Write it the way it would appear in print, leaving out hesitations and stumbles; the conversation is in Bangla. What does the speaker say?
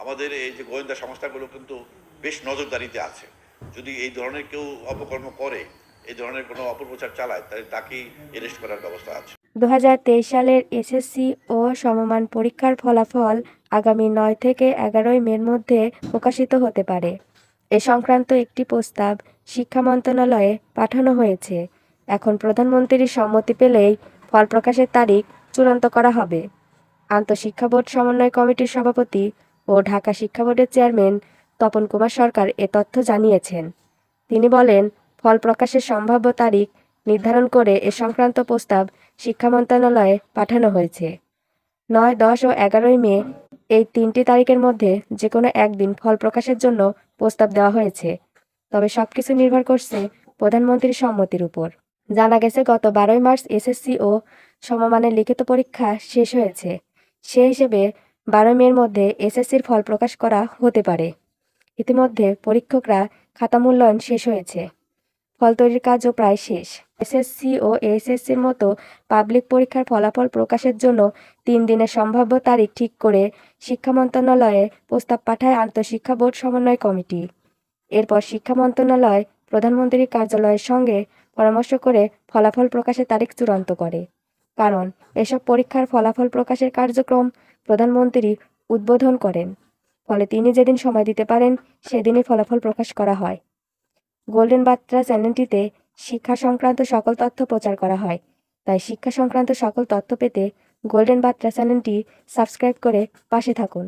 আমাদের এই যে গোয়েন্দা সংস্থাগুলো কিন্তু বেশ নজরদারিতে আছে। যদি এই ধরনের কেউ অপকর্ম করে, এই ধরনের কোনো অপপ্রচার চালায়, তাহলে তাকেই অ্যারেস্ট করার ব্যবস্থা আছে। 2023 সালের এসএসসি ও সমমান পরীক্ষার ফলাফল আগামী 9 থেকে 11 মের মধ্যে প্রকাশিত হতে পারে। এ সংক্রান্ত একটি প্রস্তাব শিক্ষা মন্ত্রণালয়ে পাঠানো হয়েছে। এখন প্রধানমন্ত্রীর সম্মতি পেলেই ফল প্রকাশের তারিখ চূড়ান্ত করা হবে। আন্তঃশিক্ষা বোর্ড সমন্বয় কমিটির সভাপতি ও ঢাকা শিক্ষা বোর্ডের চেয়ারম্যান তপন কুমার সরকার এ তথ্য জানিয়েছেন। তিনি বলেন, ফল প্রকাশের সম্ভাব্য তারিখ নির্ধারণ করে এ সংক্রান্ত প্রস্তাব শিক্ষা মন্ত্রণালয়ে পাঠানো হয়েছে। 9, 10 ও 11 মে এই 3টি তারিখের মধ্যে যে কোনো একদিন ফল প্রকাশের জন্য প্রস্তাব দেওয়া হয়েছে। তবে সবকিছু নির্ভর করছে প্রধানমন্ত্রীর সম্মতির উপর। জানা গেছে, গত 12 মার্চ এসএসসি ও সমমানের লিখিত পরীক্ষা শেষ হয়েছে। সেই হিসেবে 12 মের মধ্যে এসএসসির ফল প্রকাশ করা হতে পারে। ইতিমধ্যে পরীক্ষকরা খাতা মূল্যায়ন শেষ হয়েছে। ফল তৈরির কাজও প্রায় শেষ। এসএসসি ও এইচএসসির মতো পাবলিক পরীক্ষার ফলাফল প্রকাশের জন্য 3 দিনের সম্ভাব্য তারিখ ঠিক করে শিক্ষা মন্ত্রণালয়ে প্রস্তাব পাঠায় আন্তঃশিক্ষা বোর্ড সমন্বয় কমিটি। এরপর শিক্ষা মন্ত্রণালয় প্রধানমন্ত্রীর কার্যালয়ের সঙ্গে পরামর্শ করে ফলাফল প্রকাশের তারিখ চূড়ান্ত করে। কারণ এসব পরীক্ষার ফলাফল প্রকাশের কার্যক্রম প্রধানমন্ত্রী উদ্বোধন করেন। ফলে তিনি যেদিন সময় দিতে পারেন সেদিনই ফলাফল প্রকাশ করা হয়। গোল্ডেন বার্তা চ্যানেলটিতে শিক্ষা সংক্রান্ত সকল তথ্য প্রচার করা হয়। তাই শিক্ষা সংক্রান্ত সকল তথ্য পেতে গোল্ডেন বার্তা চ্যানেলটি সাবস্ক্রাইব করে পাশে থাকুন।